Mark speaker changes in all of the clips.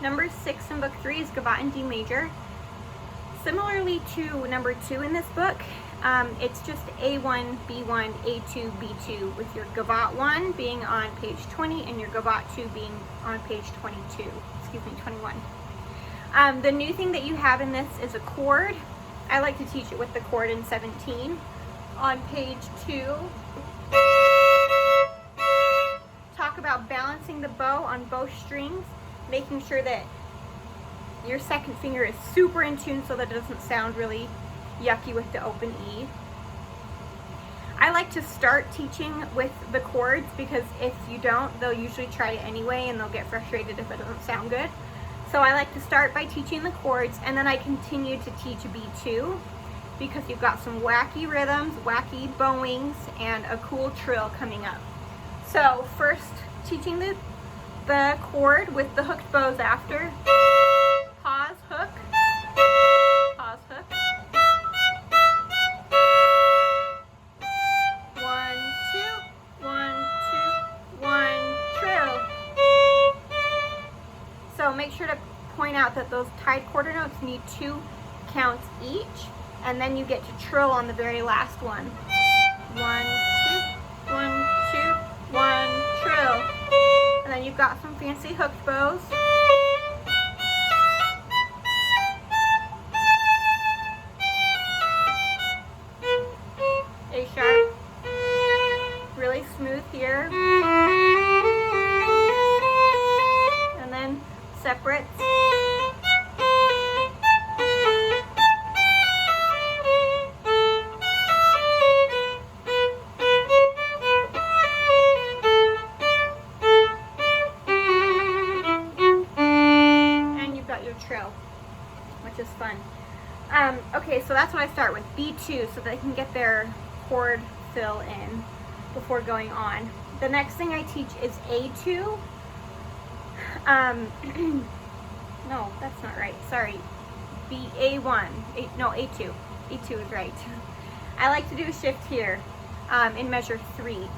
Speaker 1: Number 6 in book 3 is Gavotte in D major. Similarly to number 2 in this book, it's just A1, B1, A2, B2, with your Gavotte 1 being on page 20 and your Gavotte 2 being on page 21. The new thing that you have in this is a chord. I like to teach it with the chord in 17. On page 2, talk about balancing the bow on both strings, making sure that your second finger is super in tune so that it doesn't sound really yucky with the open E. I like to start teaching with the chords because if you don't, they'll usually try it anyway and they'll get frustrated if it doesn't sound good. So I like to start by teaching the chords, and then I continue to teach B2 because you've got some wacky rhythms, wacky bowings, and a cool trill coming up. So first, teaching the chord with the hooked bows after. Pause, hook, pause, hook. 1, 2, 1, 2, 1, trill. So make sure to point out that those tied quarter notes need 2 counts each, and then you get to trill on the very last one. 1, 2, 1, 2, 1, trill. And then you've got some fancy hooked bows. A sharp, really smooth here. And then separates. Trill, which is fun. Okay, so that's what I start with, B2, so they can get their chord fill in before going on. The next thing I teach is A2. No, that's not right. Sorry. A1. No, A2. A2 is right. I like to do a shift here in measure 3.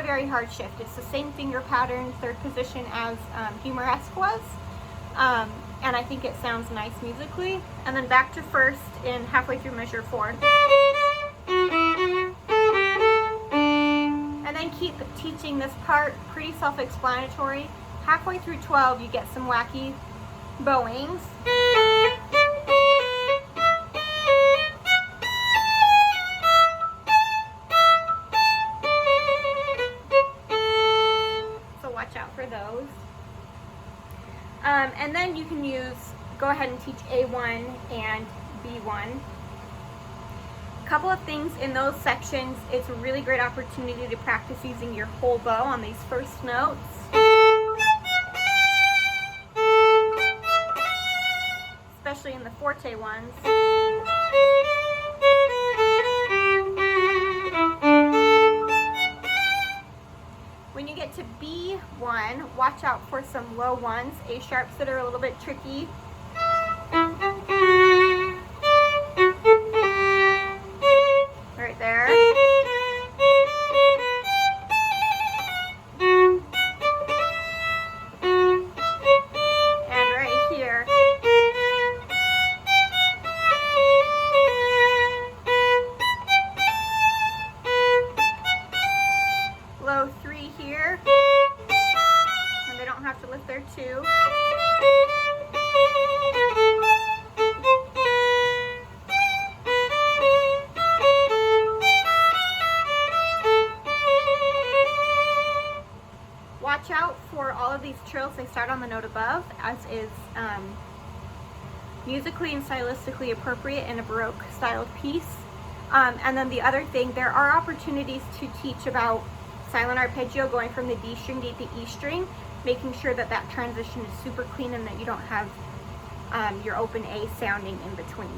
Speaker 1: Very hard shift. It's the same finger pattern, third position as Humoresque was, and I think it sounds nice musically. And then back to first in halfway through measure 4, and then keep teaching this part. Pretty self-explanatory. Halfway through 12, you get some wacky bowings. For those. And then you can go ahead and teach A1 and B1. A couple of things in those sections. It's a really great opportunity to practice using your whole bow on these first notes. Especially in the forte ones. When you get to B1, watch out for some low ones, A sharps that are a little bit tricky. Right there. And right here. Low 3 here, and they don't have to lift their 2. Watch out for all of these trills. They start on the note above, as is musically and stylistically appropriate in a Baroque styled piece. And then the other thing, there are opportunities to teach about silent arpeggio going from the D string to the E string, making sure that that transition is super clean and that you don't have your open A sounding in between.